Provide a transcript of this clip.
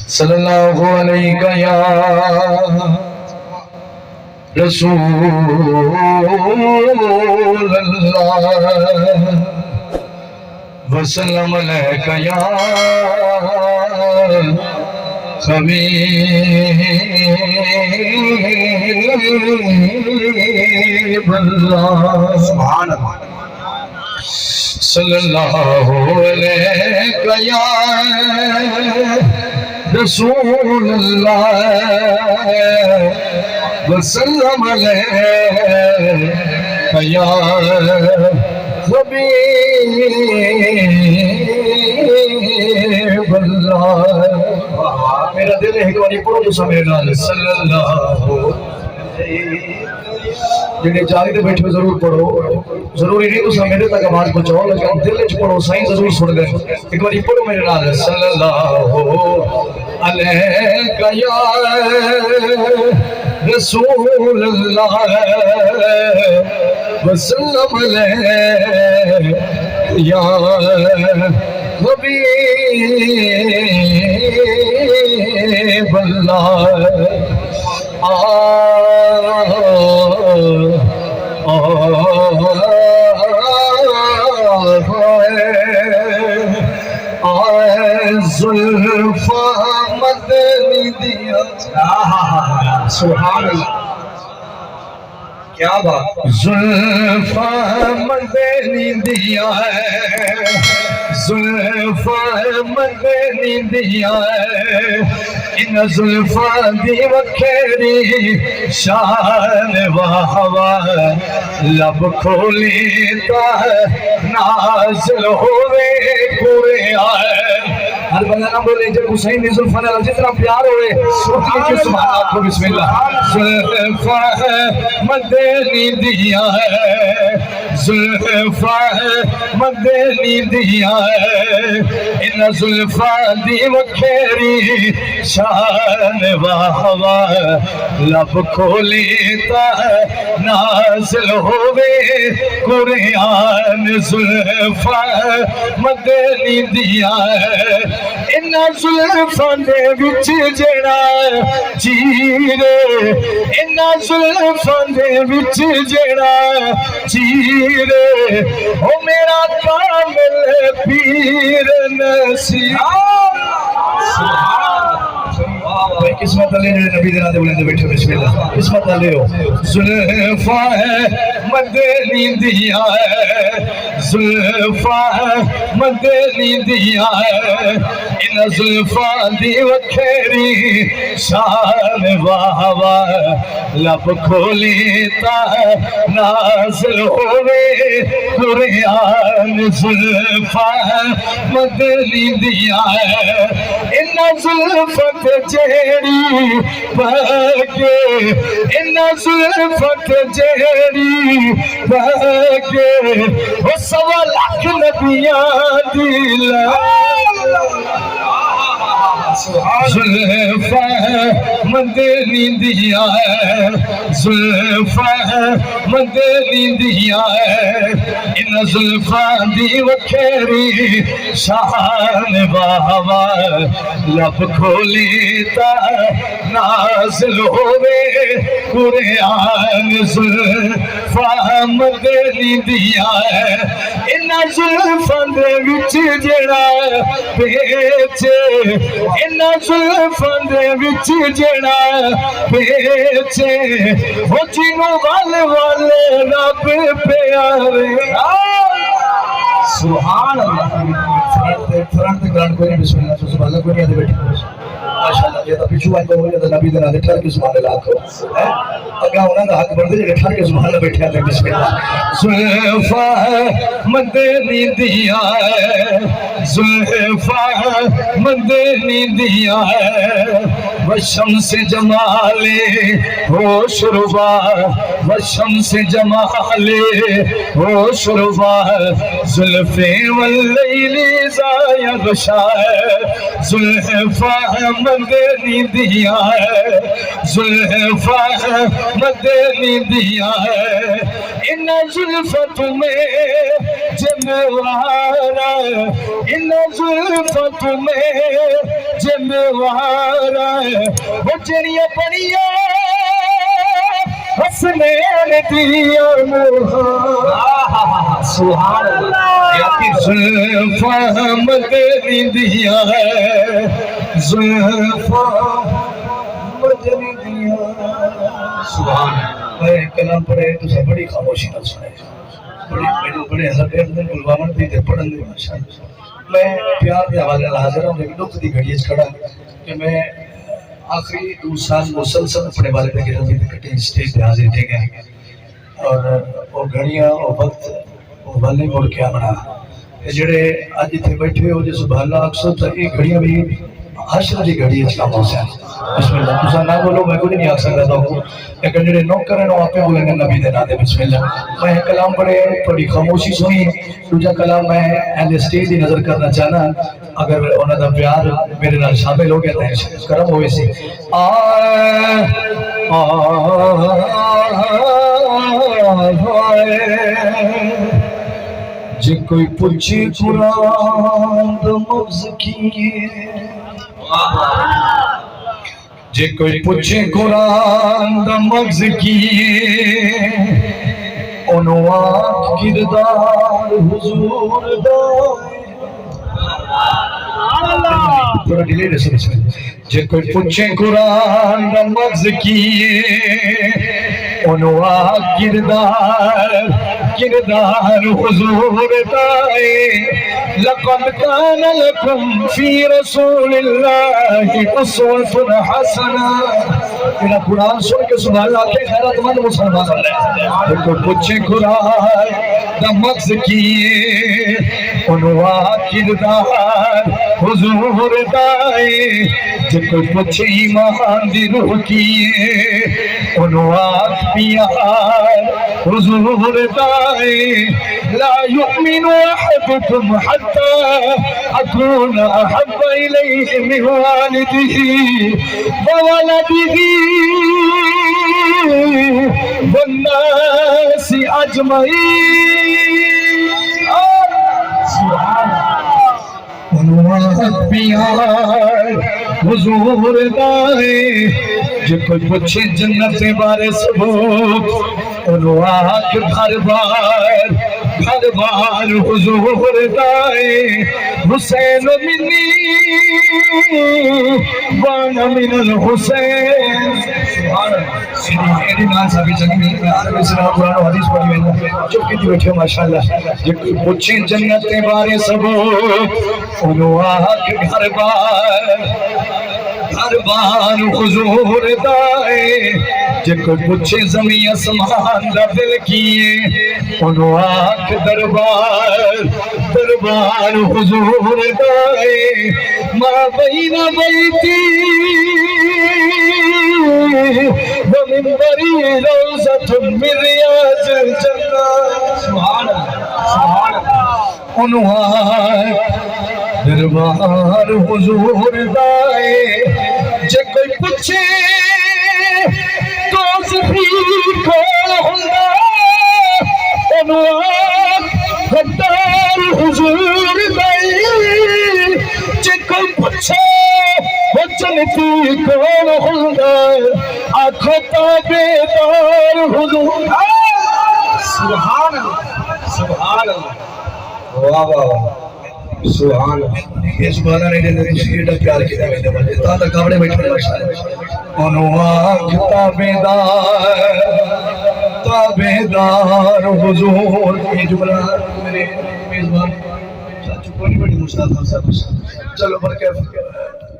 صلی اللہ علیہ یا رسول اللہ وسلم علیہ یا حبیب اللہ سبحان اللہ صلی اللہ علیہ یا رسول اللہ وسلم علیہ یا حبیب اللہ میرا دل ہے کہ وہی پڑھو جو سمجھ نال صلی اللہ جنہیں جاگ دے بیٹھے ضرور پڑھو ضروری نہیں تو میرے تک آواز پہنچاؤ لیکن دل وچ پڑھو سائیں ضرور سن گئے ایک بار پڑھو میرے نال صلی اللہ علیہ یا رسول اللہ وسلم علیہ یا حبیب اللہ زلفا مدنی دیا سبحان اللہ کیا بات زلفا مدنی دیا ہے زلفا مدنی دیا ہے ان زلفا دی وکھری شان واہوا لب کھولی تا نازل ہوئے پورے آئے ہر بندہ نہ بولے جب حسین نے زلفا نے جتنا پیار ہوئے سبحان اللہ بسم اللہ زلفا مدنی دیا ہے زلفا مدنی دیا ہے ان زلفا دی وکھری شان واہوا لب کھولی تا نازل ہوئے قرآن زلفا مدنی دیا ہے ان زلفاں دے وچ جڑا چیرے ان زلفاں دے وچ جڑا چیرے او میرا کامل پیر نصیب قسمت لے نبی دے ناتے بلندے بیٹھے بسم اللہ قسمت لے ہو زلفا مدنی دیا ہے زلفا مدنی دیا ہے ان زلفا دی وکھری شان واہوا لب کھولی تا نازل ہوئے قرآن زلفا مدنی دیا ہے ان زلفا جیڑی بھاگے ان زلفا جیڑی بھاگے وہ سوا لاکھ نبیاں دل زلفا مدنی دیا ہے زلفا مدنی دیا ہے ان زلفا دی وکھری شان واہوا لب کھولی تا نازل ہوئے قرآن زلفا مدنی دیا ہے ان زلفاں دے وچ جڑا بیچے ان زلفاں دے وچ جڑا بیچے وہ جنوں والے رب پیارے سبحان اللہ فرانت گرانڈ کوئی نہیں بسم اللہ سبحان اللہ کوئی نہیں آدھے بیٹھے ماشاءاللہ یہ تو پیچھو آئیں کوئی نہیں نبی دے ناتے ٹھر کے سبحان اللہ کو اگا انہاں دا حق بندے جڑے ٹھر کے سبحان اللہ بیٹھے آتے بسم اللہ زلفا مدنی دیا ہے زلفا مدنی دیا ہے وشمس جمالے ہوش ربا وشمس جمالے ہوش ربا زلفے واللیل زایا غشا ہے زلفا مدنی دیا ہے زلفا مدنی دیا ہے ان زلفت میں جموارا ان زلفت میں جموارا وہ جڑیاں پڑیاں حسنین دیا سبحان اللہ زلفا مدنی دیا ہے زلفا مدنی دیا سبحان اللہ میں کلام پڑھے تو سب بڑی خاموشی نہ سنے بڑے حضرت اندر گلوامن بھی تے پڑھن دے ماشاءاللہ میں پیار دے حوالے نال حاضر ہوں لیکن دکھ دی گھڑی وچ کھڑا کہ میں آخری 2 سال مسلسل اپنے والد کے رضی تے کٹے اسٹیج پہ حاضر تھے گئے اور وہ گھڑیاں وہ وقت وہ ول نہیں مڑ کے آنا جڑے اج اتنے بیٹھے ہو جو سبحان اللہ اکثر تو یہ گھڑیاں بھی حشر دی گھڑی ہے اسلام سے بسم اللہ تسا نہ بولو میں کوئی نہیں آ سکتا تو لیکن جڑے نوکر ہیں وہ آپ بولیں گے نبی دے نام دے بسم اللہ میں کلام پڑھے تھوڑی خاموشی سنی دوجا کلام میں اہل اسٹیج دی نظر کرنا چاہنا اگر انہاں دا پیار میرے نال شامل ہو گیا تو کرم ہوئے سی جے کوئی پوچھے قرآن دا مغز کیے جے کوئی پوچھے قرآن دا مغز کیے انوان کردار حضور دا پورا ڈیلے رسے جے کوئی پوچھے قرآن دا مغز کیے انوان کردار حضور دائے لقد كان لكم في رسول الله أسوة حسنة میرا قرآن سن کے سبحان اللہ کے خیرات مند مسلمان اللہ تو پوچھے قرآن دا مغز کیے انوان کردار حضور دائے جے کوئی پوچھے ایمان دی روح کیے انوان پیار حضور دائے لا يؤمن أحدكم حتى أكون أحب إليه من والده وولده والناس أجمعين انوان پیار حضور دائے جو کوئی پوچھے جنت بارے ثبوت انوان گھر بار حضور دائے حسین منی وانا من الحسین ایڈی نان صاحبی چنگی عربی سلام قرآن و حدیث پڑھی میں چپ کی تھی بیٹھے ماشاءاللہ جو کوئی پوچھے جنت بارے ثبوت انوان گھر بار حضور دائے جے کوئی پوچھے زمین اسمان دا دل کیے انوان دربار حضور دائے ما بین بیتی ومنبری روضۃ من ریاض الجنہ سبحان اللہ انوان دربار حضور دائے جے کوئی پوچھے دوزخی کون ہوندا انوان غدار حضور دائے جے کوئی پوچھے وہ جنتی کون ہوندا آنکھوں تابیدار حضور سبحان اللہ سبحان اللہ واہ واہ سبحان اس بانا نے دے تسی ایڈا پیار کیتا میں تے تا تا کاوڑے بیٹھے ماشاءاللہ انوان تابیدار حضور یہ جملہ میرے میزبان چاچو بڑی بڑی مصطفی صاحب چلو برکت